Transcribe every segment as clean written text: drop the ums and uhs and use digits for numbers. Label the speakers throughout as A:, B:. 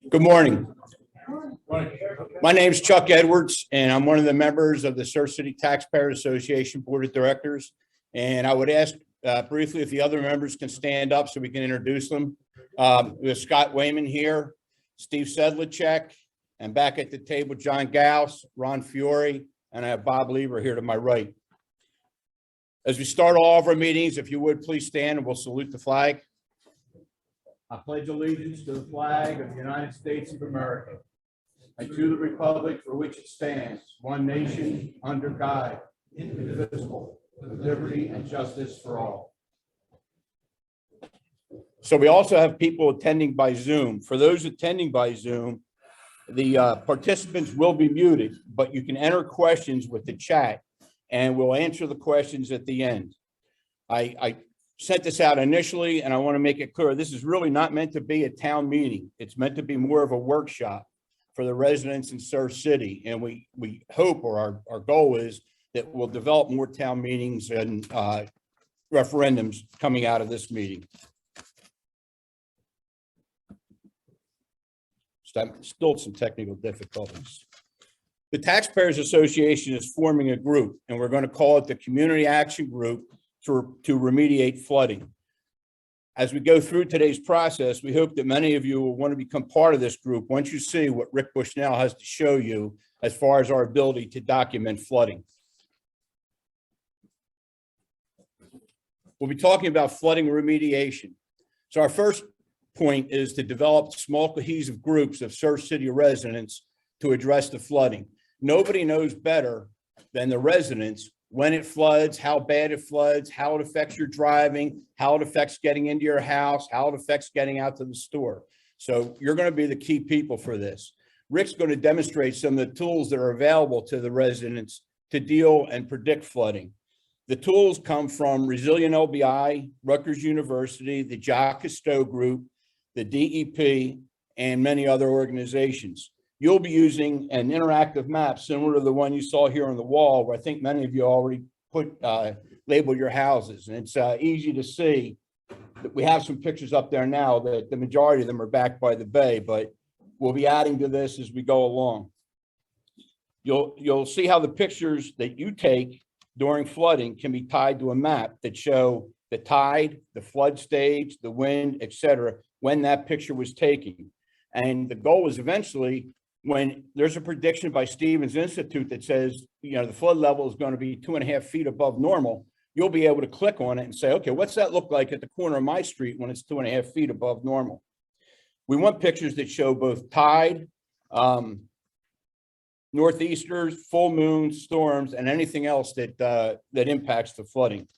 A: Good morning. My name is Chuck Edwards, and I'm one of the members of the Surf City Taxpayer Association Board of Directors. And I would ask briefly if the other members can stand up so we can introduce them. We have Scott Wayman here, Steve Sedlacek, and back at the table, John Gauss, Ron Fiore, and I have Bob Lieber here to my right. As we start all of our meetings, if you would please stand and we'll salute the flag. I pledge allegiance to the flag of the United States of America and to the republic for which it stands, one nation, under God, indivisible, with liberty and justice for all. So we also have people attending by Zoom. For those attending by Zoom, the participants will be muted, but you can enter questions with the chat and we'll answer the questions at the end. I sent this out initially, and I want to make it clear, this is really not meant to be a town meeting. It's meant to be more of a workshop for the residents in Surf City. And we hope, or our goal is, that we'll develop more town meetings and referendums coming out of this meeting. Still some technical difficulties. The Taxpayers Association is forming a group, and we're going to call it the Community Action Group to remediate flooding. As we go through today's process, we hope that many of you will want to become part of this group once you see what Rick Bushnell has to show you as far as our ability to document flooding. We'll be talking about flooding remediation. So our first point is to develop small cohesive groups of Surf City residents to address the flooding. Nobody knows better than the residents when it floods, how bad it floods, how it affects your driving, how it affects getting into your house, how it affects getting out to the store. So you're going to be the key people for this. Rick's going to demonstrate some of the tools that are available to the residents to deal and predict flooding. The tools come from Resilient LBI, Rutgers University, the Jacques Cousteau Group, the DEP, and many other organizations. You'll be using an interactive map similar to the one you saw here on the wall, where I think many of you already labeled your houses. And it's easy to see that we have some pictures up there now that the majority of them are back by the bay, but we'll be adding to this as we go along. You'll see how the pictures that you take during flooding can be tied to a map that show the tide, the flood stage, the wind, etc., when that picture was taken. And the goal is eventually, when there's a prediction by Stevens Institute that says, the flood level is going to be 2.5 feet above normal, you'll be able to click on it and say, okay, what's that look like at the corner of my street when it's 2.5 feet above normal? We want pictures that show both tide, northeasters, full moons, storms, and anything else that impacts the flooding.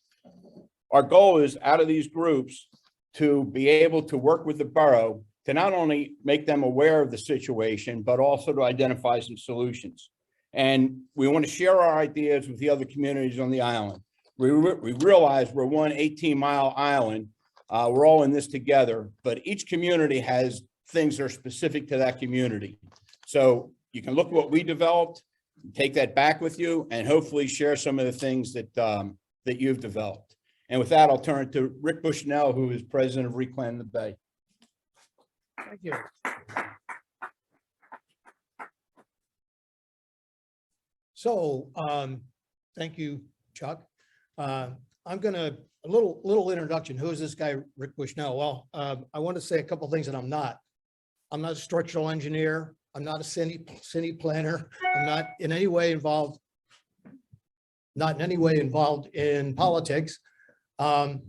A: Our goal is, out of these groups, to be able to work with the borough to not only make them aware of the situation, but also to identify some solutions. And we want to share our ideas with the other communities on the island. We realize we're one 18-mile island. We're all in this together, but each community has things that are specific to that community. So you can look at what we developed, take that back with you, and hopefully share some of the things that, that you've developed. And with that, I'll turn it to Rick Bushnell, who is president of Reclaim the Bay.
B: Thank you. So, thank you, Chuck. I'm gonna a little introduction. Who is this guy, Rick Bushnell? Well, I want to say a couple of things that I'm not. I'm not a structural engineer. I'm not a city planner. I'm not in any way involved. Not in any way involved in politics. What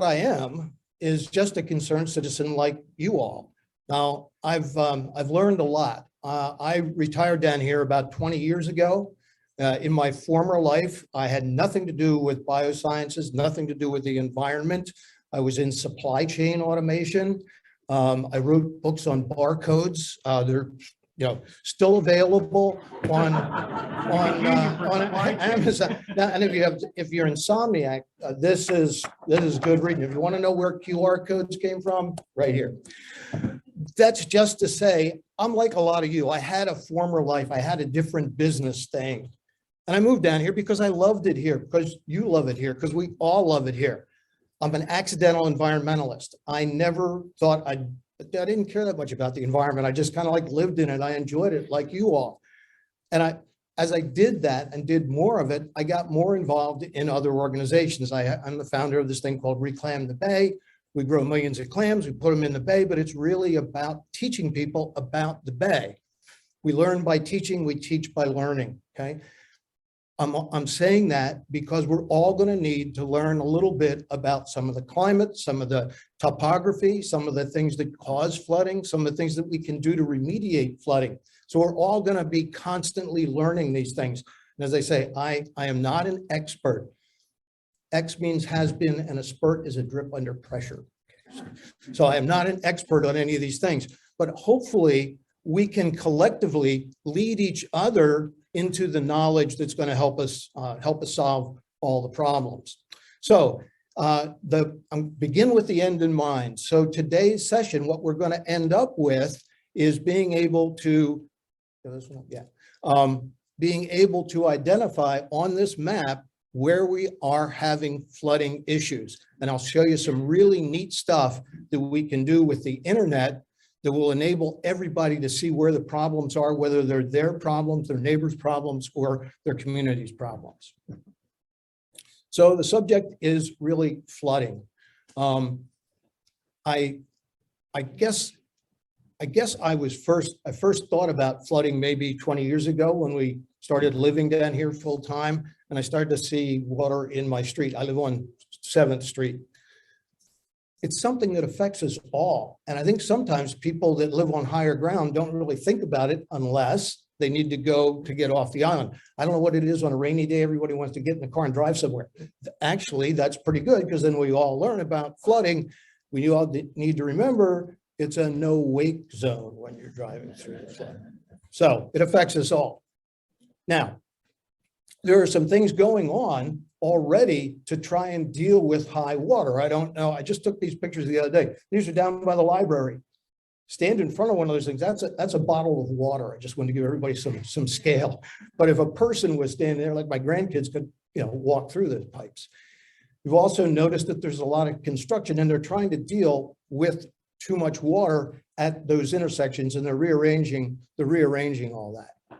B: I am is just a concerned citizen like you all. Now, I've learned a lot. I retired down here about 20 years ago. In my former life, I had nothing to do with biosciences, nothing to do with the environment. I was in supply chain automation. I wrote books on barcodes. They're still available on Amazon. Now, and if you're insomniac, this is good reading. If you want to know where QR codes came from, right here. That's just to say, I'm like a lot of you. I had a former life. I had a different business thing. And I moved down here because I loved it here, because you love it here, because we all love it here. I'm an accidental environmentalist. I never thought I'd but I didn't care that much about the environment. I just kind of like lived in it. I enjoyed it like you all. And as I did that and did more of it, I got more involved in other organizations. I'm the founder of this thing called Reclaim the Bay. We grow millions of clams, we put them in the bay, but it's really about teaching people about the bay. We learn by teaching, we teach by learning, okay? I'm saying that because we're all going to need to learn a little bit about some of the climate, some of the topography, some of the things that cause flooding, some of the things that we can do to remediate flooding. So we're all going to be constantly learning these things. And as I say, I am not an expert. X means has been, and a spurt is a drip under pressure. So I am not an expert on any of these things, but hopefully we can collectively lead each other into the knowledge that's going to help us solve all the problems. So begin with the end in mind. So today's session, what we're going to end up with is being able to, being able to identify on this map where we are having flooding issues. And I'll show you some really neat stuff that we can do with the internet that will enable everybody to see where the problems are, whether they're their problems, their neighbors' problems, or their community's problems. So the subject is really flooding. I guess I first thought about flooding maybe 20 years ago when we started living down here full time, and I started to see water in my street. I live on 7th Street. It's something that affects us all. And I think sometimes people that live on higher ground don't really think about it unless they need to go to get off the island. I don't know what it is on a rainy day. Everybody wants to get in the car and drive somewhere. Actually, that's pretty good because then we all learn about flooding. We all need to remember it's a no wake zone when you're driving through the flood. So it affects us all. Now, there are some things going on already to try and deal with high water. I don't know. I just took these pictures the other day. These are down by the library. Stand in front of one of those things. That's a bottle of water. I just want to give everybody some scale. But if a person was standing there, like my grandkids could, walk through those pipes. We've also noticed that there's a lot of construction and they're trying to deal with too much water at those intersections, and they're rearranging all that.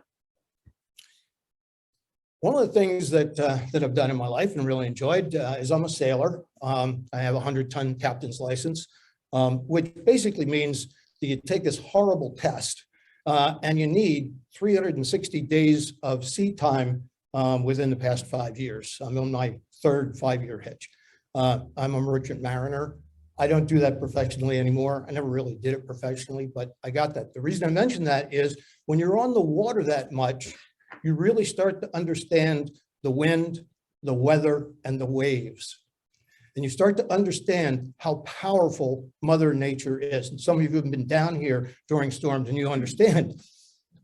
B: One of the things that I've done in my life and really enjoyed is I'm a sailor. I have a 100-ton captain's license, which basically means that you take this horrible test and you need 360 days of sea time within the past 5 years. I'm on my 3rd 5-year hitch. I'm a merchant mariner. I don't do that professionally anymore. I never really did it professionally, but I got that. The reason I mention that is when you're on the water that much, you really start to understand the wind, the weather, and the waves. And you start to understand how powerful Mother Nature is. And some of you have been down here during storms and you understand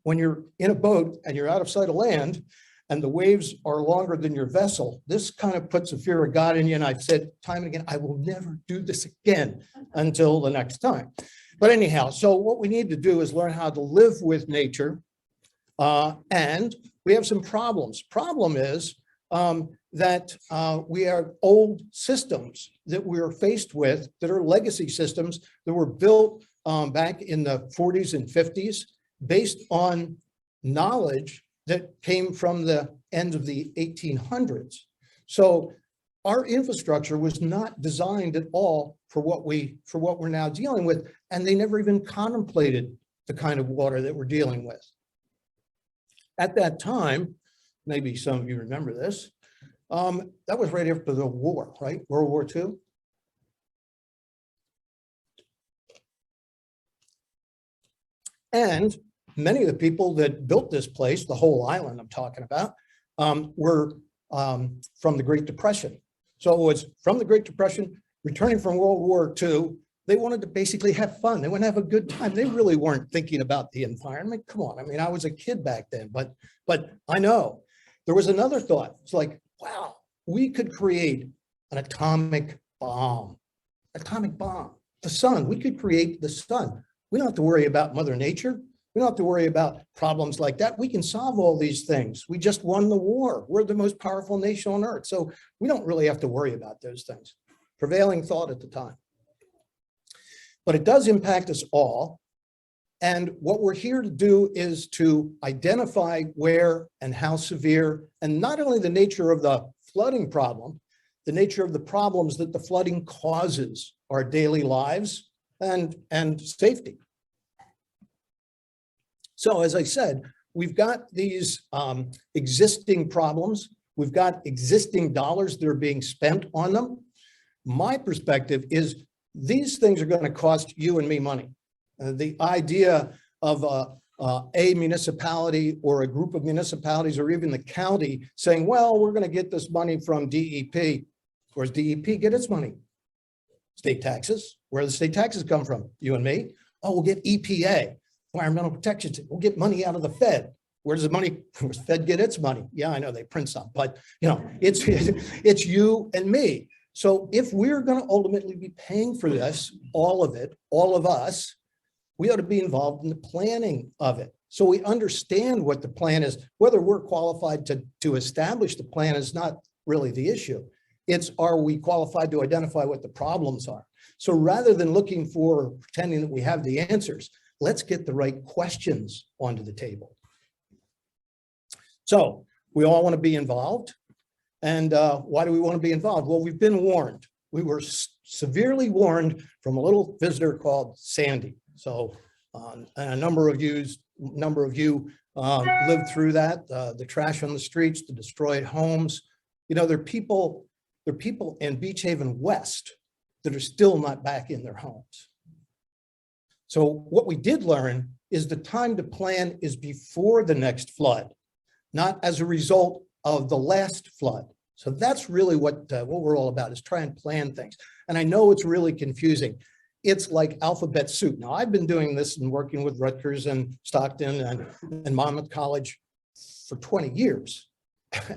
B: when you're in a boat and you're out of sight of land and the waves are longer than your vessel, this kind of puts a fear of God in you. And I've said time and again, I will never do this again until the next time. But anyhow, so what we need to do is learn how to live with nature. And we have some problems. Problem is that we are old systems that we're faced with that are legacy systems that were built back in the 40s and 50s based on knowledge that came from the end of the 1800s. So our infrastructure was not designed at all for what we're now dealing with, and they never even contemplated the kind of water that we're dealing with. At that time, maybe some of you remember this, that was right after the war, right? World War II. And many of the people that built this place, the whole island I'm talking about, were from the Great Depression. So it was from the Great Depression, returning from World War II. They wanted to basically have fun. They wanted to have a good time. They really weren't thinking about the environment. Come on. I mean, I was a kid back then, but I know there was another thought. It's like, wow, we could create an atomic bomb. The sun, we could create the sun. We don't have to worry about Mother Nature. We don't have to worry about problems like that. We can solve all these things. We just won the war. We're the most powerful nation on earth. So we don't really have to worry about those things. Prevailing thought at the time. but it does impact us all. And what we're here to do is to identify where and how severe, and not only the nature of the flooding problem, the nature of the problems that the flooding causes our daily lives and safety. So as I said, we've got these existing problems. We've got existing dollars that are being spent on them. My perspective is these things are going to cost you and me money. The idea of a municipality or a group of municipalities or even the county saying, well, we're going to get this money from DEP. Where does DEP get its money? State taxes. Where do the state taxes come from? You and me. Oh, we'll get EPA, Environmental Protection. We'll get money out of the Fed. Where does the Fed get its money? Yeah, I know they print some, but you know, it's you and me. So if we're going to ultimately be paying for this, all of it, all of us, we ought to be involved in the planning of it. So we understand what the plan is. Whether we're qualified to establish the plan is not really the issue. It's, are we qualified to identify what the problems are? So rather than looking for pretending that we have the answers, let's get the right questions onto the table. So we all want to be involved. And why do we want to be involved? Well, we've been warned. We were severely warned from a little visitor called Sandy. So a number of you lived through that, the trash on the streets, the destroyed homes. You know, there are people in Beach Haven West that are still not back in their homes. So what we did learn is the time to plan is before the next flood, not as a result of the last flood. So that's really what we're all about, is try and plan things. And I know it's really confusing. It's like alphabet soup. Now, I've been doing this and working with Rutgers and Stockton and Monmouth College for 20 years.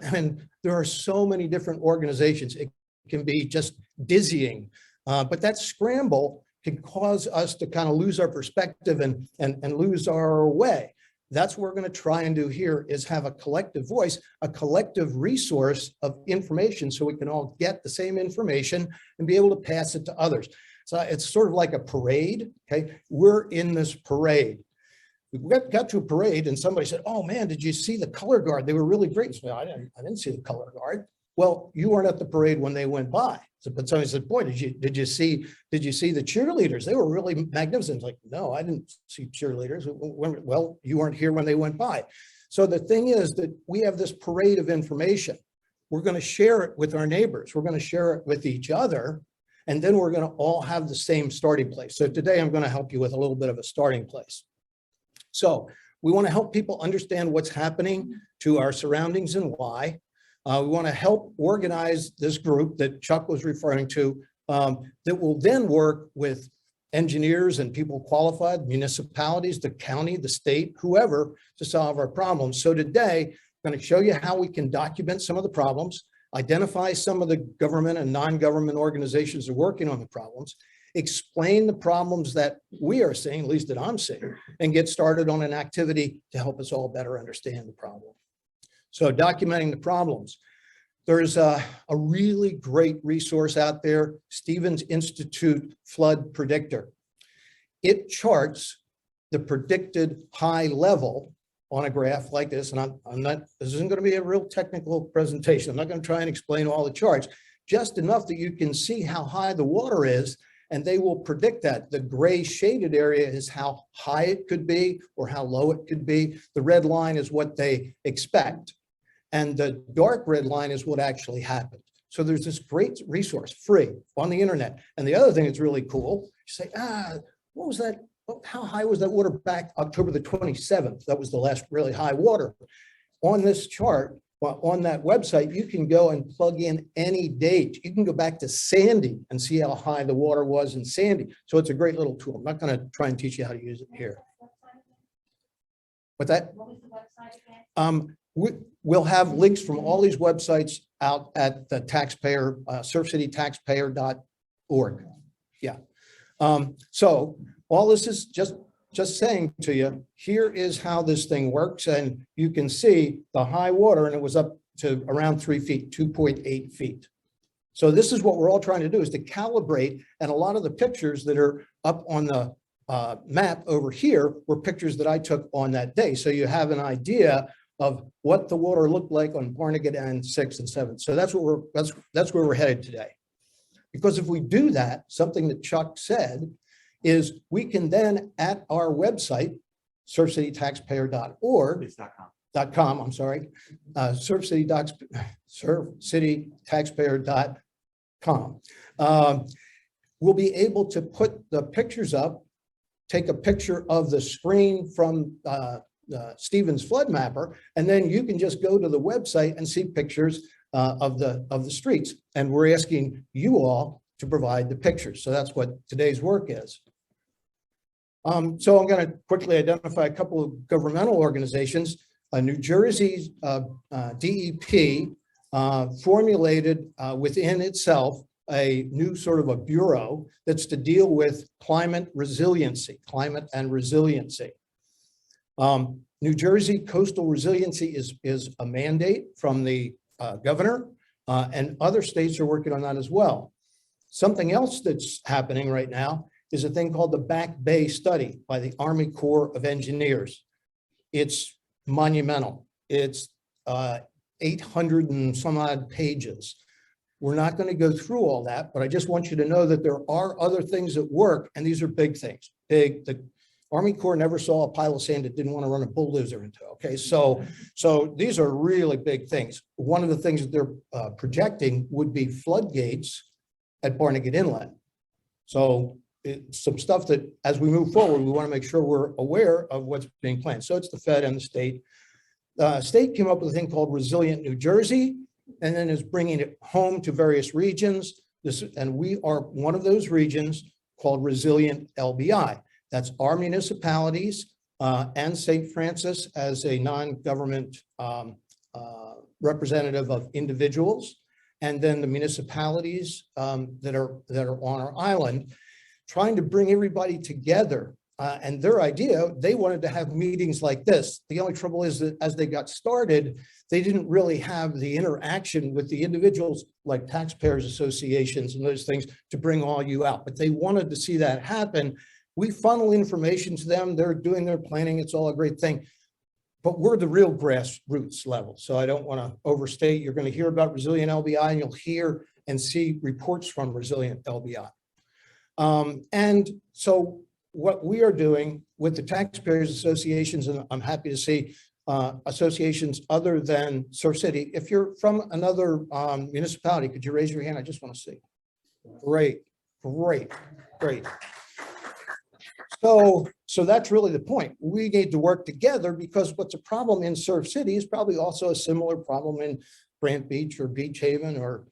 B: And there are so many different organizations. It can be just dizzying, but that scramble can cause us to kind of lose our perspective and lose our way. That's what we're going to try and do here, is have a collective voice, a collective resource of information, so we can all get the same information and be able to pass it to others. So it's sort of like a parade. Okay, we're in this parade. We got to a parade and somebody said, oh man, did you see the color guard? They were really great. So I didn't see the color guard. Well, you weren't at the parade when they went by. So, but somebody said, boy, did you see the cheerleaders? They were really magnificent. Like, no, I didn't see cheerleaders. Well, you weren't here when they went by. So the thing is that we have this parade of information. We're going to share it with our neighbors. We're going to share it with each other. And then we're going to all have the same starting place. So today I'm going to help you with a little bit of a starting place. So we want to help people understand what's happening to our surroundings and why. We want to help organize this group that Chuck was referring to, that will then work with engineers and people qualified, municipalities, the county, the state, whoever, to solve our problems. So today, I'm going to show you how we can document some of the problems, identify some of the government and non-government organizations that are working on the problems, explain the problems that we are seeing, at least that I'm seeing, and get started on an activity to help us all better understand the problem. So documenting the problems. There's a really great resource out there, Stevens Institute Flood Predictor. It charts the predicted high level on a graph like this, and this isn't going to be a real technical presentation. I'm not going to try and explain all the charts, just enough that you can see how high the water is, and they will predict that. The gray shaded area is how high it could be or how low it could be. The red line is what they expect, and the dark red line is what actually happened. So there's this great resource, free, on the internet. And the other thing that's really cool, you say, what was that? How high was that water back October the 27th? That was the last really high water. On this chart, on that website, you can go and plug in any date. You can go back to Sandy and see how high the water was in Sandy. So it's a great little tool. I'm not going to try and teach you how to use it here. What's that? What was the website again? We'll have links from all these websites out at the Taxpayer, surfcitytaxpayer.org. Yeah. So all this is just saying to you, here is how this thing works. And you can see the high water, and it was up to around 3 feet, 2.8 feet. So this is what we're all trying to do, is to calibrate, and a lot of the pictures that are up on the map over here were pictures that I took on that day. So you have an idea of what the water looked like on Barnegat and 6 and 7. So that's what that's where we're headed today. Because if we do that, something that Chuck said is we can then at our website, surfcitytaxpayer.org, .com, I'm sorry, surfcitytaxpayer.com. We'll be able to put the pictures up, take a picture of the screen from Stevens flood mapper, and then you can just go to the website and see pictures of the streets. And we're asking you all to provide the pictures. So that's what today's work is. So I'm going to quickly identify a couple of governmental organizations. New Jersey's DEP formulated within itself a new sort of a bureau that's to deal with climate and resiliency. New Jersey coastal resiliency is a mandate from the governor, and other states are working on that as well. Something else that's happening right now is a thing called the Back Bay Study by the Army Corps of Engineers. It's monumental. It's 800 and some odd pages. We're not going to go through all that, but I just want you to know that there are other things at work, and these are big things. The Army Corps never saw a pile of sand it didn't want to run a bulldozer into. Okay, so these are really big things. One of the things that they're projecting would be floodgates at Barnegat Inlet. So it's some stuff that, as we move forward, we want to make sure we're aware of what's being planned. So it's the Fed and the state. State came up with a thing called Resilient New Jersey, and then is bringing it home to various regions. And we are one of those regions called Resilient LBI. That's our municipalities and St. Francis as a non-government representative of individuals, and then the municipalities that are on our island, trying to bring everybody together. And their idea, they wanted to have meetings like this. The only trouble is that as they got started, they didn't really have the interaction with the individuals like taxpayers associations and those things to bring all you out. But they wanted to see that happen. We funnel information to them. They're doing their planning. It's all a great thing. But we're the real grassroots level. So I don't want to overstate. You're going to hear about Resilient LBI, and you'll hear and see reports from Resilient LBI. And so what we are doing with the taxpayers associations, and I'm happy to see associations other than Surf City. If you're from another municipality, could you raise your hand? I just want to see. Great, great, great. So that's really the point. We need to work together, because what's a problem in Surf City is probably also a similar problem in Brant Beach or Beach Haven or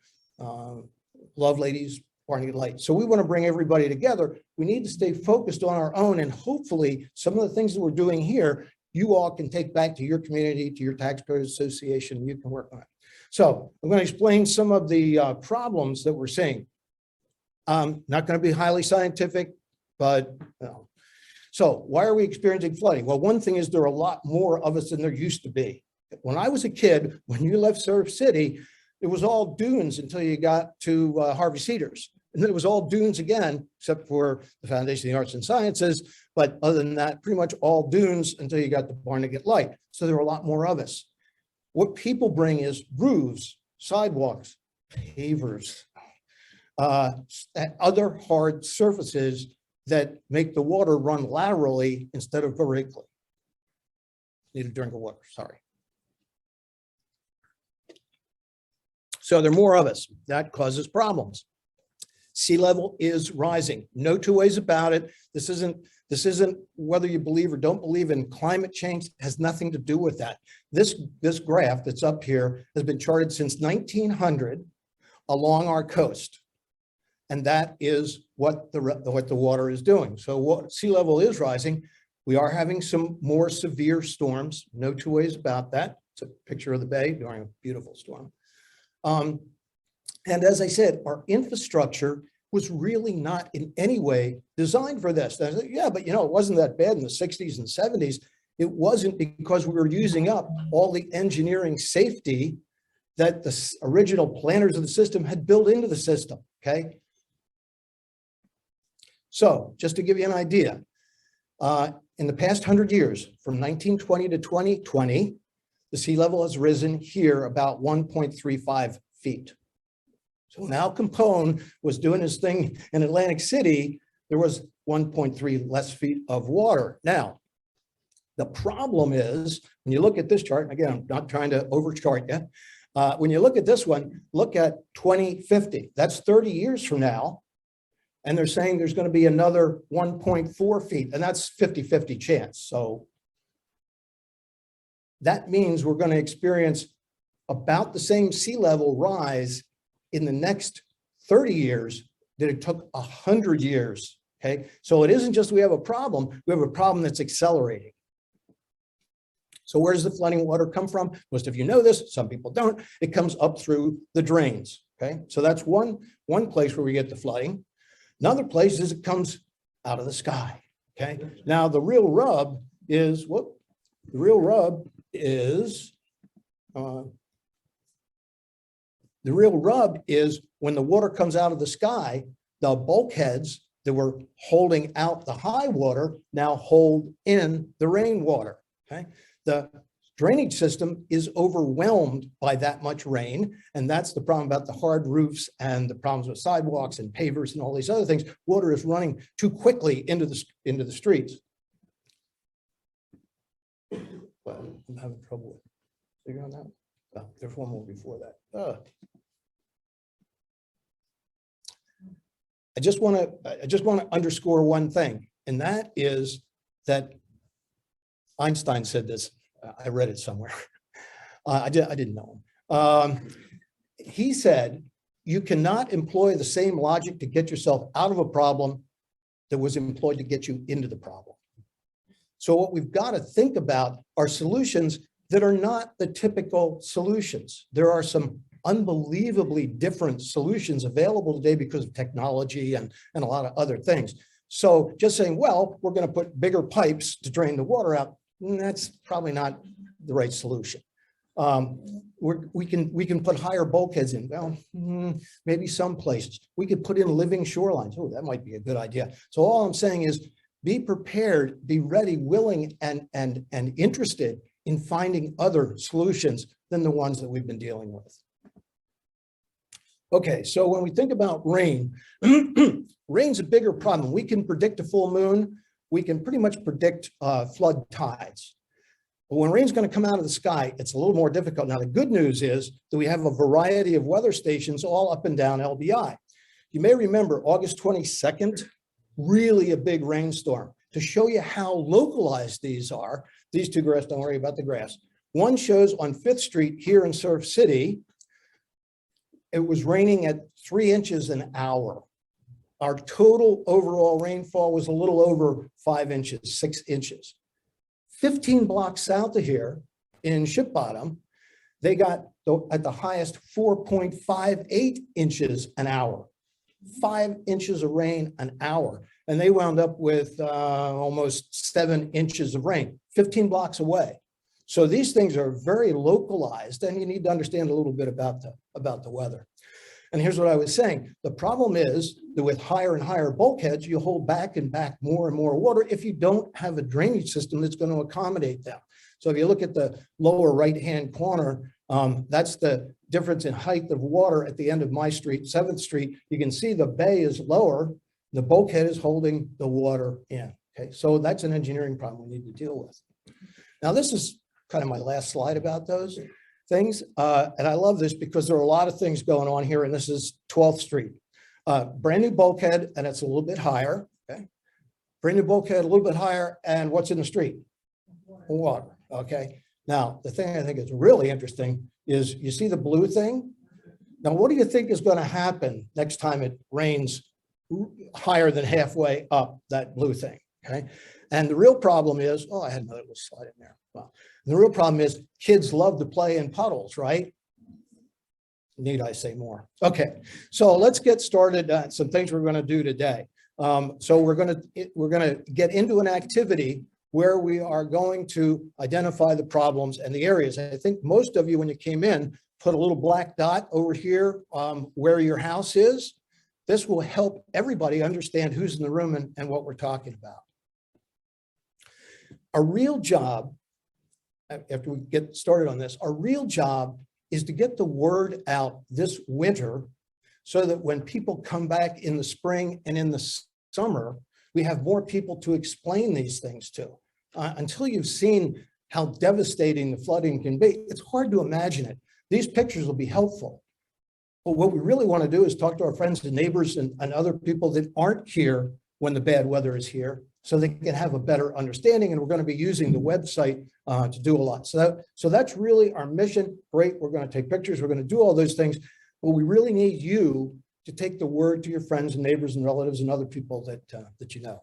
B: Love Ladies, Barnegat Light. So we want to bring everybody together. We need to stay focused on our own, and hopefully some of the things that we're doing here, you all can take back to your community, to your taxpayers association, and you can work on it. So I'm going to explain some of the problems that we're seeing. Not going to be highly scientific, but so why are we experiencing flooding? Well, one thing is there are a lot more of us than there used to be. When I was a kid, when you left Surf City, it was all dunes until you got to Harvey Cedars. And then it was all dunes again, except for the Foundation of the Arts and Sciences. But other than that, pretty much all dunes until you got to Barnegat Light. So there were a lot more of us. What people bring is roofs, sidewalks, pavers, other hard surfaces that make the water run laterally instead of vertically. Need a drink of water, sorry. So there are more of us. That causes problems. Sea level is rising. No two ways about it. This isn't whether you believe or don't believe in climate change. It has nothing to do with that. This graph that's up here has been charted since 1900 along our coast. And that is what the water is doing. So what sea level is rising. We are having some more severe storms. No two ways about that. It's a picture of the bay during a beautiful storm. And as I said, our infrastructure was really not in any way designed for this. I said, yeah, but you know, it wasn't that bad in the 60s and 70s. It wasn't, because we were using up all the engineering safety that the original planners of the system had built into the system, okay? So just to give you an idea, in the past 100 years, from 1920 to 2020, the sea level has risen here about 1.35 feet. So when Al Capone was doing his thing in Atlantic City, there was 1.3 less feet of water. Now, the problem is, when you look at this chart, and again, I'm not trying to overchart you, when you look at this one, look at 2050. That's 30 years from now. And they're saying there's going to be another 1.4 feet, and that's 50-50 chance. So that means we're going to experience about the same sea level rise in the next 30 years that it took 100 years. Okay, so it isn't just we have a problem that's accelerating. So where does the flooding water come from? Most of you know this, some people don't. It comes up through the drains. Okay, so that's one place where we get the flooding. Another place is it comes out of the sky. Okay, now the real rub is when the water comes out of the sky, the bulkheads that were holding out the high water now hold in the rainwater. Okay, the drainage system is overwhelmed by that much rain, and that's the problem about the hard roofs and the problems with sidewalks and pavers and all these other things. Water is running too quickly into the streets. Well, I'm having trouble figuring that. Oh, there's one more before that. I just want to underscore one thing, and that is that Einstein said this. I read it somewhere. I didn't know him. He said, you cannot employ the same logic to get yourself out of a problem that was employed to get you into the problem. So what we've got to think about are solutions that are not the typical solutions. There are some unbelievably different solutions available today because of technology and a lot of other things. So just saying, well, we're going to put bigger pipes to drain the water out, that's probably not the right solution. We can put higher bulkheads in. Well, maybe some places. We could put in living shorelines. Oh, that might be a good idea. So all I'm saying is be prepared, be ready, willing, and interested in finding other solutions than the ones that we've been dealing with. Okay, so when we think about rain, rain's a bigger problem. We can predict a full moon. We can pretty much predict flood tides. But when rain's going to come out of the sky, it's a little more difficult. Now, the good news is that we have a variety of weather stations all up and down LBI. You may remember August 22nd, really a big rainstorm. To show you how localized these are, these two graphs, don't worry about the graphs. One shows on 5th Street here in Surf City, it was raining at 3 inches an hour. Our total overall rainfall was a little over 5 inches, 6 inches. 15 blocks south of here in Ship Bottom, they got at the highest 4.58 inches an hour, 5 inches of rain an hour. And they wound up with almost 7 inches of rain, 15 blocks away. So these things are very localized, and you need to understand a little bit about the weather. And here's what I was saying. The problem is that with higher and higher bulkheads, you hold back and back more and more water if you don't have a drainage system that's going to accommodate them. So if you look at the lower right-hand corner, that's the difference in height of water at the end of my street, 7th Street. You can see the bay is lower. The bulkhead is holding the water in. Okay, so that's an engineering problem we need to deal with. Now, this is kind of my last slide about those things. And I love this because there are a lot of things going on here, and this is 12th Street. Brand new bulkhead, and it's a little bit higher. Okay, brand new bulkhead, a little bit higher, and what's in the street? Water. Okay. Now, the thing I think is really interesting is you see the blue thing? Now, what do you think is going to happen next time it rains higher than halfway up that blue thing? Okay. And the real problem is, oh, I had another little slide in there. Well, the real problem is kids love to play in puddles, right? Need I say more? Okay, so let's get started on some things we're going to do today. So we're going to get into an activity where we are going to identify the problems and the areas. I think most of you, when you came in, put a little black dot over here where your house is. This will help everybody understand who's in the room and what we're talking about. Our real job, after we get started on this, our real job is to get the word out this winter so that when people come back in the spring and in the summer, we have more people to explain these things to. Until you've seen how devastating the flooding can be, it's hard to imagine it. These pictures will be helpful. But what we really want to do is talk to our friends and neighbors and other people that aren't here when the bad weather is here, so they can have a better understanding. And we're going to be using the website to do a lot. So that's really our mission. Great. We're going to take pictures. We're going to do all those things. But we really need you to take the word to your friends and neighbors and relatives and other people that you know.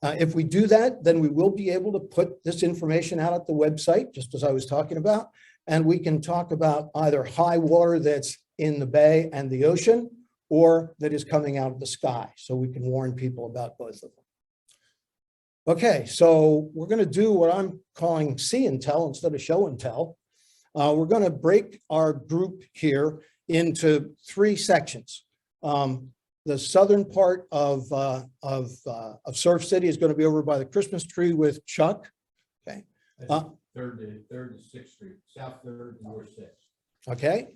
B: If we do that, then we will be able to put this information out at the website, just as I was talking about. And we can talk about either high water that's in the bay and the ocean, or that is coming out of the sky. So we can warn people about both of them. Okay, so we're going to do what I'm calling see and tell instead of show and tell. We're going to break our group here into 3 sections. The southern part of Surf City is going to be over by the Christmas tree with Chuck. Okay.
A: 3rd to 6th Street, South 3rd and North 6th.
B: Okay.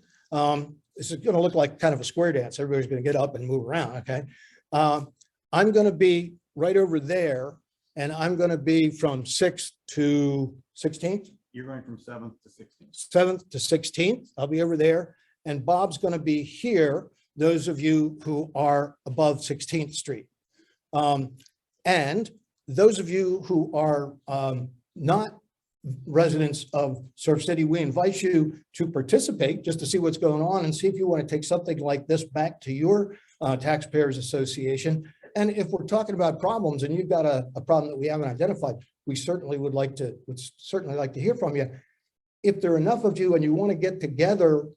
B: This is going to look like kind of a square dance. Everybody's going to get up and move around. Okay. I'm going to be right over there, and I'm going to be from 6th to 16th.
C: You're going from 7th to 16th.
B: 7th to 16th. I'll be over there. And Bob's going to be here, those of you who are above 16th Street. And those of you who are not residents of Surf City, we invite you to participate just to see what's going on and see if you want to take something like this back to your Taxpayers Association. And if we're talking about problems and you've got a problem that we haven't identified, we certainly would like to hear from you. If there are enough of you and you want to get together,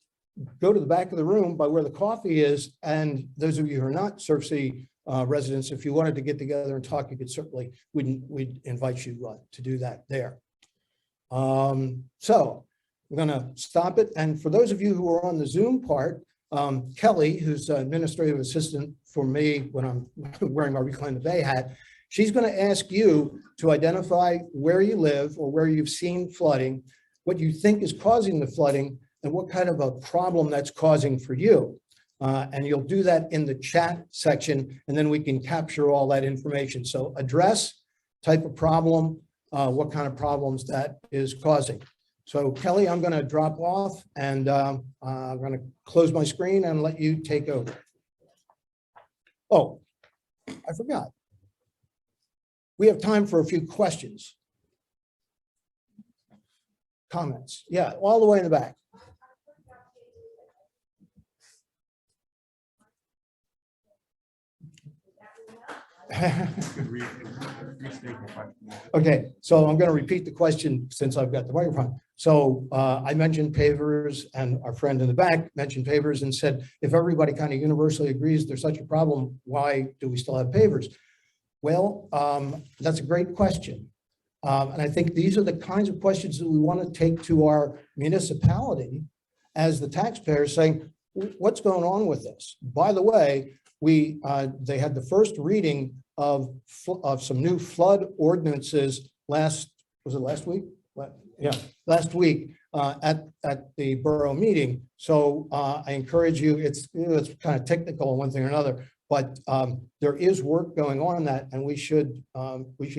B: go to the back of the room by where the coffee is. And those of you who are not Surf City residents, if you wanted to get together and talk, you could certainly, we'd invite you to do that there. So I'm going to stop it. And for those of you who are on the Zoom part, Kelly, who's an administrative assistant for me when I'm wearing my Reclaim the Bay hat, she's going to ask you to identify where you live or where you've seen flooding, what you think is causing the flooding, and what kind of a problem that's causing for you. And you'll do that in the chat section, and then we can capture all that information. So address, type of problem, what kind of problems that is causing. So Kelly, I'm going to drop off, and I'm going to close my screen and let you take over. Oh, I forgot. We have time for a few questions. Comments. Yeah, all the way in the back. Okay, so I'm going to repeat the question since I've got the microphone. So I mentioned pavers, and our friend in the back mentioned pavers and said, if everybody kind of universally agrees there's such a problem, why do we still have pavers? Well, that's a great question. And I think these are the kinds of questions that we want to take to our municipality as the taxpayers, saying, what's going on with this? By the way, they had the first reading of some new flood ordinances last week? Yeah, last week at the borough meeting. So I encourage you, it's kind of technical on one thing or another, but there is work going on that, and we should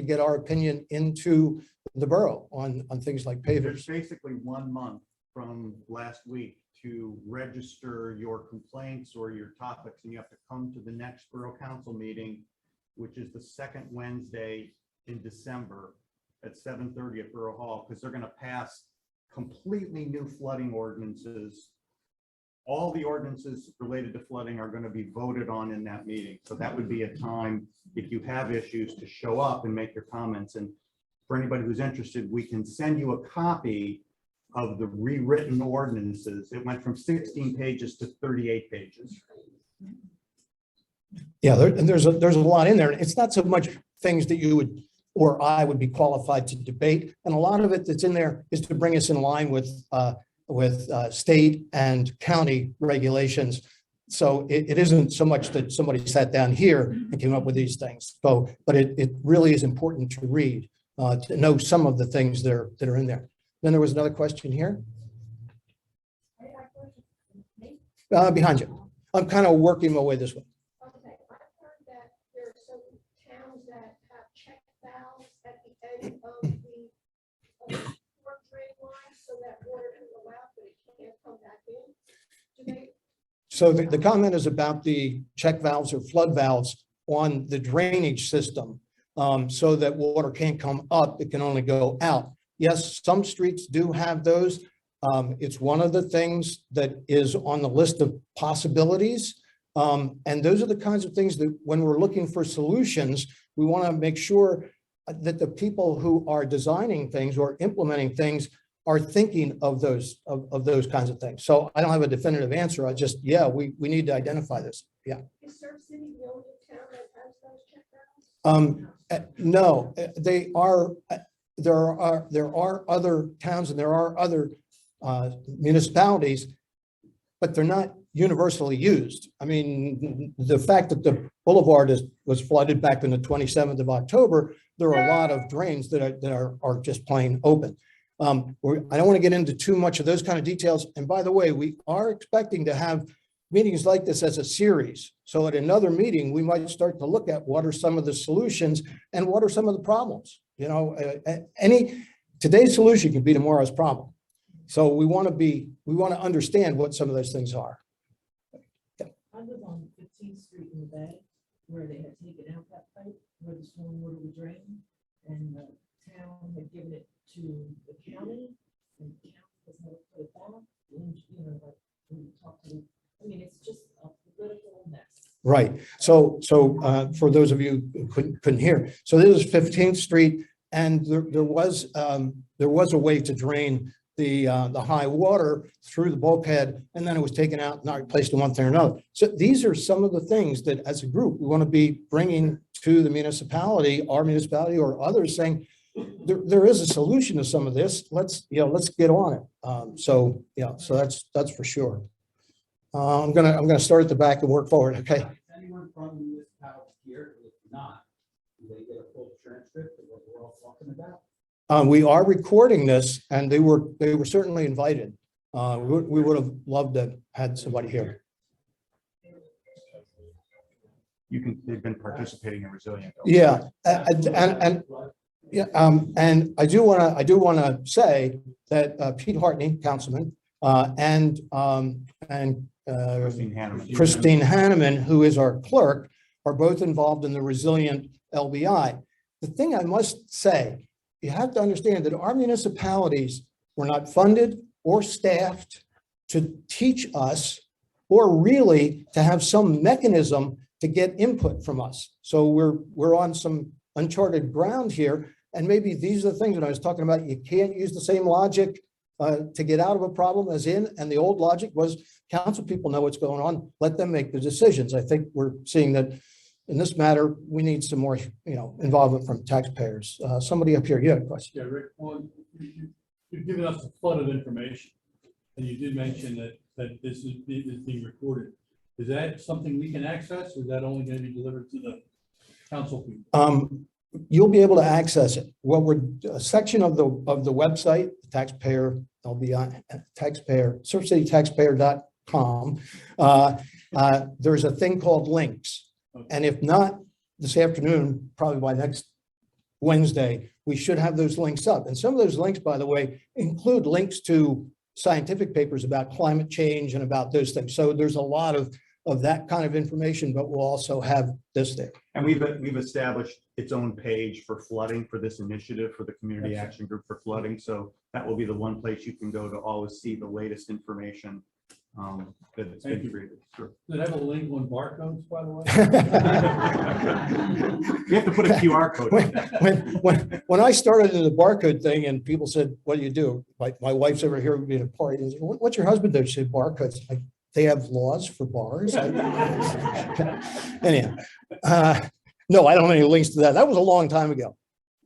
B: get our opinion into the borough on things like pavers.
C: There's basically 1 month from last week to register your complaints or your topics, and you have to come to the next borough council meeting, which is the second Wednesday in December at 7:30 at Borough Hall, because they're going to pass completely new flooding ordinances. All the ordinances related to flooding are going to be voted on in that meeting. So that would be a time, if you have issues, to show up and make your comments. And for anybody who's interested, we can send you a copy of the rewritten ordinances. It went from 16 pages to 38 pages.
B: Yeah, there's a lot in there. It's not so much things that you would or I would be qualified to debate, and a lot of it that's in there is to bring us in line with state and county regulations. So it isn't so much that somebody sat down here and came up with these things. So, but it really is important to read, to know some of the things that are in there. Then there was another question here. Behind you. I'm kind of working my way this way.
D: Okay, I've heard that there are some towns that have check valves at the end of the storm drain line so that water can go out, but it can't come back in. Do they?
B: So the comment is about the check valves or flood valves on the drainage system, so that water can't come up, it can only go out. Yes, some streets do have those. It's one of the things that is on the list of possibilities. And those are the kinds of things that when we're looking for solutions, we want to make sure that the people who are designing things or implementing things are thinking of those kinds of things. So I don't have a definitive answer. I just, yeah, we need to identify this. Yeah.
D: Is Surf City the only town that has those check valves?
B: No, they are, there are other towns and there are other municipalities, but they're not universally used. I mean, the fact that the boulevard was flooded back on the 27th of October, there are a lot of drains that are just plain open. I don't want to get into too much of those kind of details. And by the way, we are expecting to have meetings like this as a series. So at another meeting, we might start to look at what are some of the solutions and what are some of the problems. You know, today's solution could be tomorrow's problem. So we want to understand what some of those things are.
E: I live on 15th Street in the Bay, where they had taken out that pipe where the storm water would drain, and the town had given it to the county, and the county has never put it back. And, you know, like when you talk to, I mean, it's just a political mess.
B: Right. So for those of you who couldn't hear, so this is 15th Street, and there was a way to drain the high water through the bulkhead, and then it was taken out, not replaced in one thing or another. So these are some of the things that as a group, we want to be bringing to the municipality, our municipality or others, saying there is a solution to some of this. Let's get on it. So that's for sure. I'm gonna start at the back and work forward. Okay.
F: Is anyone from the municipality here? If not, do they get a full transcript of what we're all talking about?
B: We are recording this, and they were certainly invited. We would have loved to had somebody here.
C: They've been participating in Resilient.
B: Yeah, and I do want to say that Pete Hartney, councilman, and Christine Hanneman, who is our clerk, are both involved in the Resilient LBI. The thing I must say, you have to understand that our municipalities were not funded or staffed to teach us or really to have some mechanism to get input from us. So we're on some uncharted ground here. And maybe these are the things that I was talking about. You can't use the same logic to get out of a problem as in, and the old logic was council people know what's going on, let them make the decisions. I think we're seeing that in this matter, we need some more, involvement from taxpayers. Somebody up here, you had a question.
G: Yeah, Rick, you've given us a flood of information, and you did mention that this is being recorded. Is that something we can access, or is that only going to be delivered to the council people?
B: You'll be able to access it. A section of the website, Taxpayer LBI, Taxpayer, surfcitytaxpayer.com. There's a thing called links. And if not this afternoon, probably by next Wednesday, we should have those links up. And some of those links, by the way, include links to scientific papers about climate change and about those things. So there's a lot of that kind of information, but we'll also have this there.
C: And we've established its own page for flooding for this initiative for the Community Action Group for Flooding. So that will be the one place you can go to always see the latest information that's been created. Sure.
G: Does it have a link on barcodes, by the way?
C: You have to put a QR code on that.
B: When I started in the barcode thing and people said, what do you do? My wife's over here being a party. And said, what's your husband do? She said, barcodes. Like, they have laws for bars. Anyhow, no, I don't have any links to that. That was a long time ago.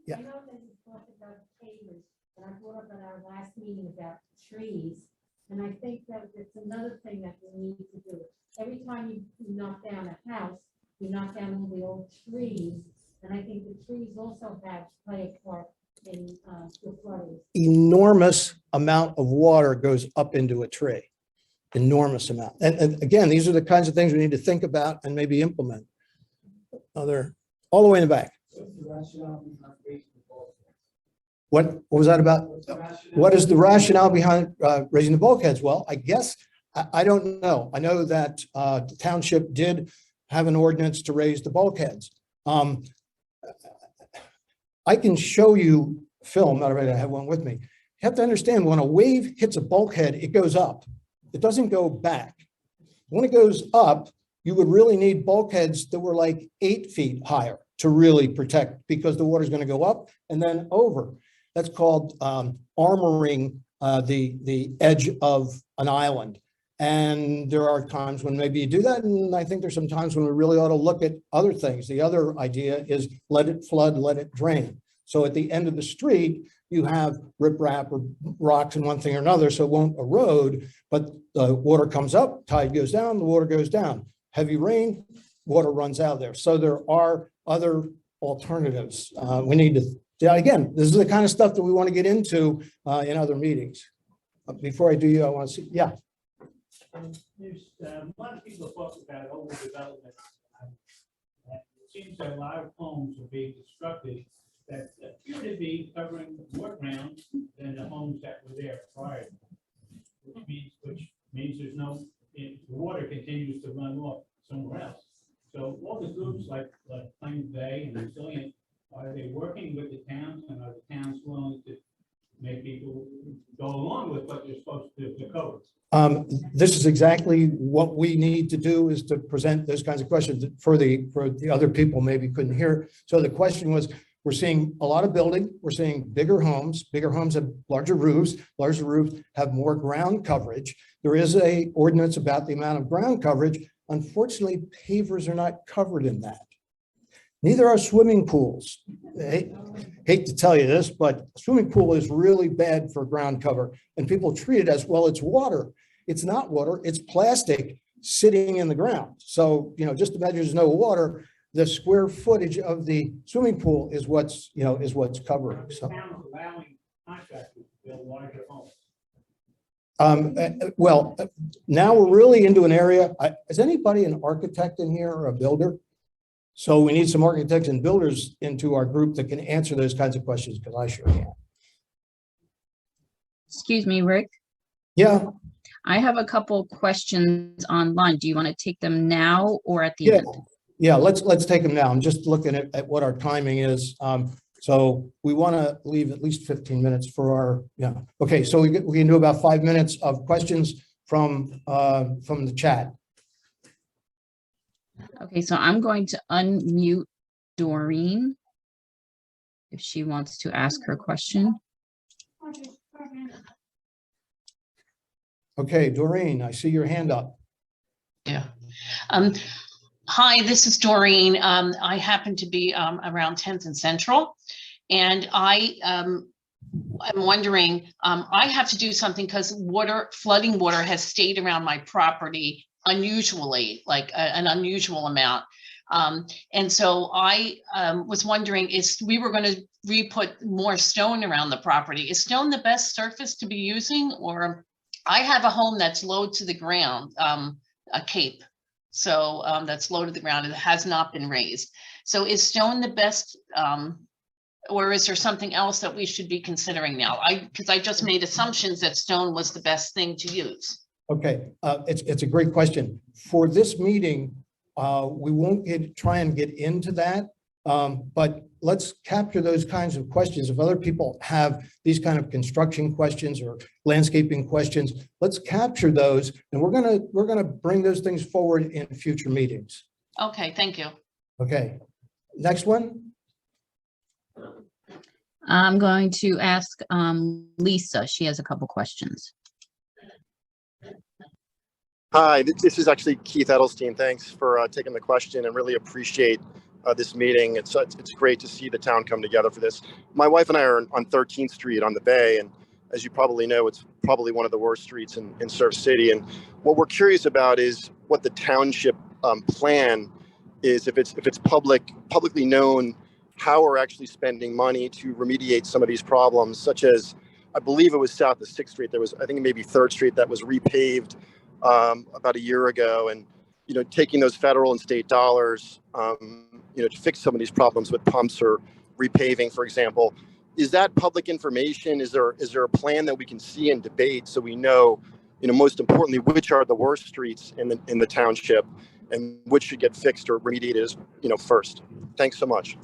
B: Yeah.
H: I know that you talked about pavers, but I brought up at our last meeting about trees. And I think that it's another thing that we need to do. Every time you knock down a house, you knock down all the old trees. And I think the trees also play a part in the flooding.
B: Enormous amount of water goes up into a tree. Enormous amount. And again, these are the kinds of things we need to think about and maybe implement. All the way in the back. What was that about? What is the rationale behind raising the bulkheads? Well, I guess, I don't know. I know that the township did have an ordinance to raise the bulkheads. I can show you film, not already, I have one with me. You have to understand, when a wave hits a bulkhead, it goes up. It doesn't go back. When it goes up, you would really need bulkheads that were like 8 feet higher to really protect, because the water is going to go up and then over. That's called armoring the edge of an island. And there are times when maybe you do that. And I think there's some times when we really ought to look at other things. The other idea is let it flood, let it drain. So at the end of the street, you have riprap or rocks and one thing or another, so it won't erode, but the water comes up, tide goes down, the water goes down. Heavy rain, water runs out there. So there are other alternatives. We need to, again, this is the kind of stuff that we want to get into in other meetings. Before I do, I want to see, yeah.
F: There's a lot of people talk about overdevelopment. It seems that a lot of homes are being constructed that appear to be covering more ground than the homes that were there prior, which means there's no, the water continues to run off somewhere else. So all the groups like Plains Bay and Resilient, are they working with the towns, and are the towns willing to make people go along with what they're supposed to cover?
B: This is exactly what we need to do, is to present those kinds of questions for the other people maybe couldn't hear. So the question was, we're seeing a lot of building. We're seeing bigger homes. Bigger homes have larger roofs. Larger roofs have more ground coverage. There is a ordinance about the amount of ground coverage. Unfortunately, pavers are not covered in that. Neither are swimming pools. I hate to tell you this, but a swimming pool is really bad for ground cover, and people treat it as, well, it's water. It's not water, it's plastic sitting in the ground. So, just imagine there's no water. The square footage of the swimming pool is what's covering. So,
F: Towns allowing contractors to build larger homes.
B: well, now we're really into an area. Is anybody an architect in here or a builder? So we need some architects and builders into our group that can answer those kinds of questions, because I sure can.
I: Excuse me, Rick.
B: Yeah.
I: I have a couple questions online. Do you want to take them now or at the end?
B: Yeah, let's take them now. I'm just looking at what our timing is. So we want to leave at least 15 minutes for our, Okay, so we can do about 5 minutes of questions from the chat.
I: Okay, so I'm going to unmute Doreen if she wants to ask her question.
B: Okay, Doreen, I see your hand up.
J: Yeah. Hi, this is Doreen. I happen to be around 10th and Central, and I'm wondering, I have to do something because flooding water has stayed around my property unusually, like an unusual amount. And so I was wondering, we were going to re-put more stone around the property. Is stone the best surface to be using? Or I have a home that's low to the ground, a cape. So that's low to the ground. It has not been raised. So is stone the best, or is there something else that we should be considering now? Because I just made assumptions that stone was the best thing to use.
B: Okay, it's a great question. For this meeting, we won't try and get into that, but let's capture those kinds of questions. If other people have these kind of construction questions or landscaping questions, let's capture those, and we're gonna bring those things forward in future meetings.
J: Okay, thank you.
B: Okay, next one.
I: I'm going to ask Lisa. She has a couple questions.
K: Hi, this is actually Keith Edelstein. Thanks for taking the question, and really appreciate this meeting. It's great to see the town come together for this. My wife and I are on 13th Street on the Bay, and as you probably know, it's probably one of the worst streets in Surf City. And what we're curious about is what the township plan is, if it's publicly known, how we're actually spending money to remediate some of these problems, such as, I believe it was south of 6th Street. There was, I think maybe 3rd Street that was repaved about a year ago. And, you know, taking those federal and state dollars, you know, to fix some of these problems with pumps or repaving, for example. Is that public information? Is there a plan that we can see and debate so we know, you know, most importantly, which are the worst streets in the township and which should get fixed or remediated, you know, first? Thanks so much.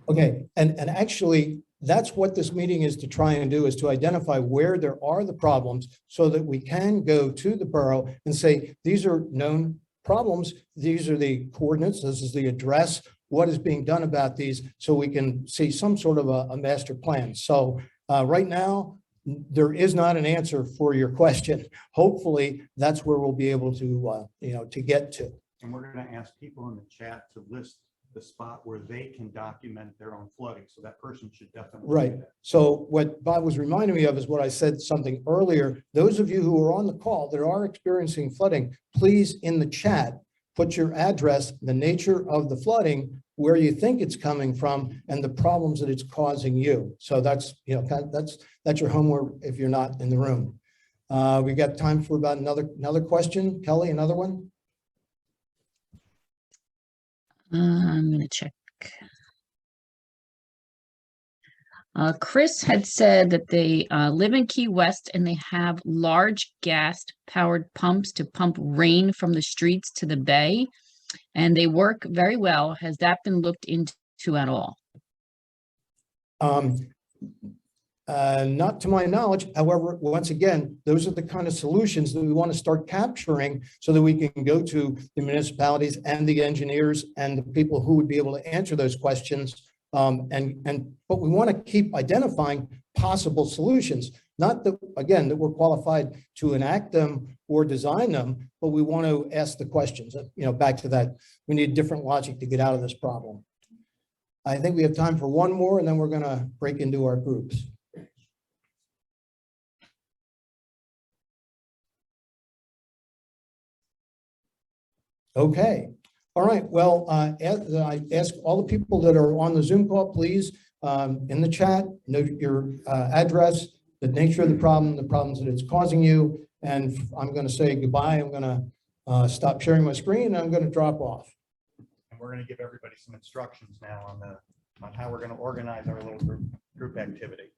B: Okay, and actually, that's what this meeting is to try and do, is to identify where there are the problems so that we can go to the borough and say, these are known problems, these are the coordinates, this is the address, what is being done about these, so we can see some sort of a master plan. So right now, there is not an answer for your question. Hopefully, that's where we'll be able to, you know, to get to.
C: And we're going to ask people in the chat to list the spot where they can document their own flooding. So that person should definitely do
B: Right.
C: that.
B: So what Bob was reminding me of is what I said something earlier. Those of you who are on the call that are experiencing flooding, please in the chat, put your address, the nature of the flooding, where you think it's coming from, and the problems that it's causing you. So that's, you know, that's your homework if you're not in the room. We've got time for about another question. Kelly, another one?
I: I'm gonna check. Chris had said that they live in Key West and they have large gas-powered pumps to pump rain from the streets to the bay, and they work very well. Has that been looked into at all?
B: Not to my knowledge. However, once again, those are the kind of solutions that we want to start capturing so that we can go to the municipalities and the engineers and the people who would be able to answer those questions. But we want to keep identifying possible solutions, not that, again, that we're qualified to enact them or design them, but we want to ask the questions. You know, back to that, we need different logic to get out of this problem. I think we have time for one more, and then we're going to break into our groups. Okay. All right. Well, I ask all the people that are on the Zoom call, please, in the chat, note your address, the nature of the problem, the problems that it's causing you. And I'm going to say goodbye. I'm going to stop sharing my screen, and I'm going to drop off.
C: And we're going to give everybody some instructions now on how we're going to organize our little group activity.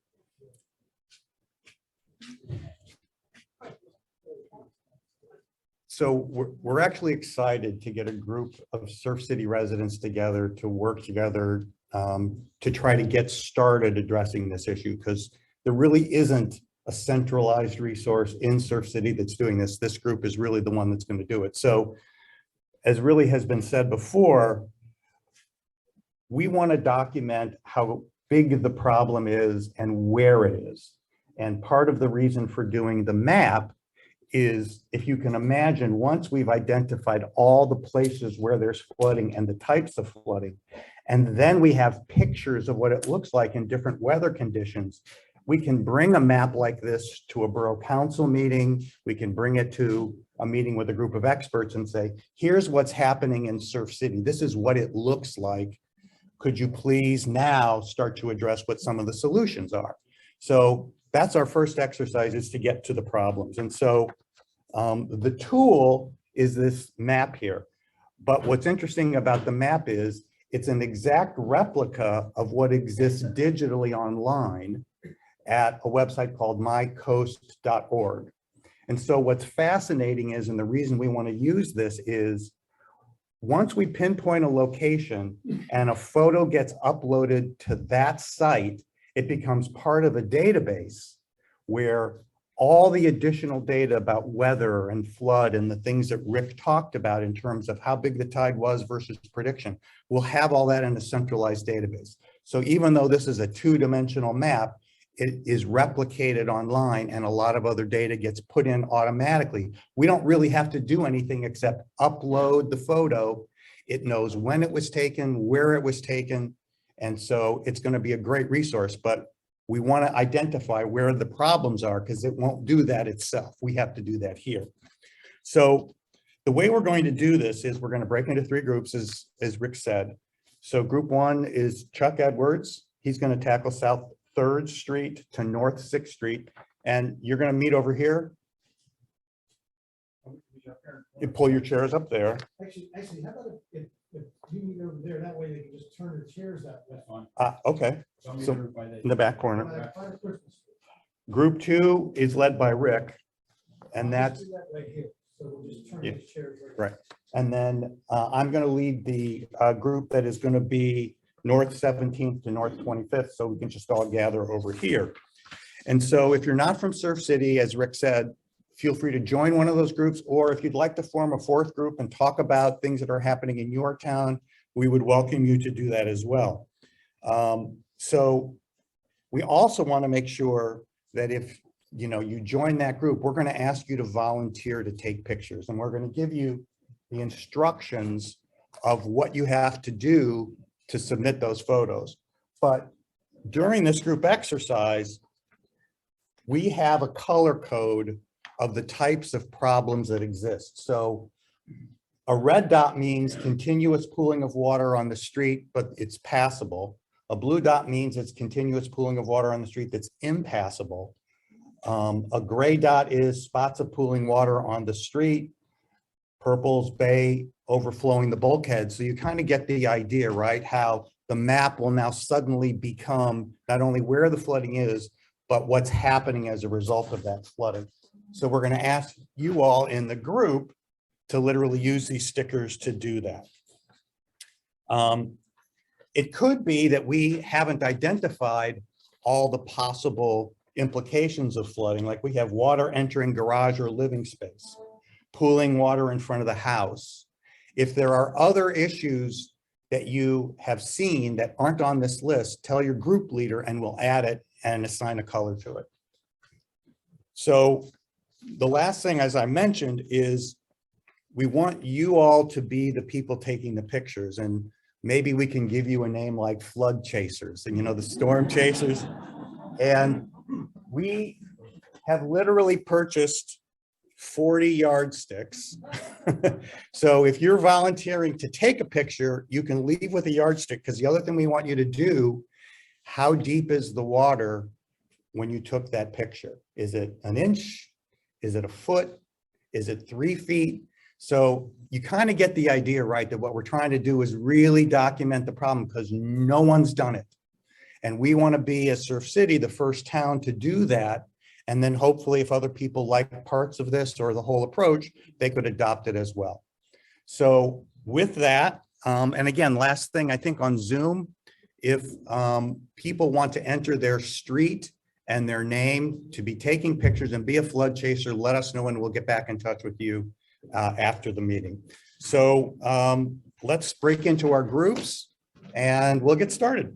C: So we're actually excited to get a group of Surf City residents together to work together to try to get started addressing this issue, because there really isn't a centralized resource in Surf City that's doing this. This group is really the one that's going to do it. So as really has been said before, we want to document how big the problem is and where it is. And part of the reason for doing the map is, if you can imagine, once we've identified all the places where there's flooding and the types of flooding, and then we have pictures of what it looks like in different weather conditions, we can bring a map like this to a borough council meeting. We can bring it to a meeting with a group of experts and say, here's what's happening in Surf City. This is what it looks like. Could you please now start to address what some of the solutions are? So that's our first exercise, is to get to the problems. And so the tool is this map here. But what's interesting about the map is it's an exact replica of what exists digitally online at a website called mycoast.org. And so what's fascinating is, and the reason we want to use this is, once we pinpoint a location and a photo gets uploaded to that site, it becomes part of a database where all the additional data about weather and flood and the things that Rick talked about in terms of how big the tide was versus prediction, we'll have all that in a centralized database. So even though this is a two-dimensional map, it is replicated online, and a lot of other data gets put in automatically. We don't really have to do anything except upload the photo. It knows when it was taken, where it was taken. And so it's going to be a great resource. But
B: we want to identify where the problems are because it won't do that itself. We have to do that here. So the way we're going to do this is we're going to break into 3 groups, as Rick said. So group 1 is Chuck Edwards. He's going to tackle South 3rd Street to North 6th Street. And you're going to meet over here. You pull your chairs up there. Actually, how about if you meet over there, that way they can just turn their chairs that way. Okay, so in the back corner.
C: Right.
B: Group 2 is led by Rick. And that's,
C: Right here. So we'll just turn
B: Yeah.
C: these chairs.
B: right. And then I'm going to lead the group that is going to be North 17th to North 25th. So we can just all gather over here. And so if you're not from Surf City, as Rick said, feel free to join one of those groups, or if you'd like to form a 4th group and talk about things that are happening in your town, we would welcome you to do that as well. So we also want to make sure that if you join that group, we're going to ask you to volunteer to take pictures, and we're going to give you the instructions of what you have to do to submit those photos. But during this group exercise, we have a color code of the types of problems that exist. So a red dot means continuous pooling of water on the street, but it's passable. A blue dot means it's continuous pooling of water on the street that's impassable. A gray dot is spots of pooling water on the street. Purple's bay overflowing the bulkhead. So you kind of get the idea, right? How the map will now suddenly become not only where the flooding is, but what's happening as a result of that flooding. So we're going to ask you all in the group to literally use these stickers to do that. It could be that we haven't identified all the possible implications of flooding, like we have water entering garage or living space, pooling water in front of the house. If there are other issues that you have seen that aren't on this list, tell your group leader and we'll add it and assign a color to it. So the last thing, as I mentioned, is we want you all to be the people taking the pictures, and maybe we can give you a name like flood chasers and the storm chasers. And we have literally purchased 40 yardsticks. So if you're volunteering to take a picture, you can leave with a yardstick, because the other thing we want you to do, how deep is the water when you took that picture? Is it an inch? Is it a foot? Is it 3 feet? So you kind of get the idea, right, that what we're trying to do is really document the problem, because no one's done it. And we want to be, as Surf City, the first town to do that. And then hopefully if other people like parts of this or the whole approach, they could adopt it as well. So with that, and again, last thing, I think on Zoom, if people want to enter their street and their name to be taking pictures and be a flood chaser, let us know and we'll get back in touch with you after the meeting. So let's break into our groups and we'll get started.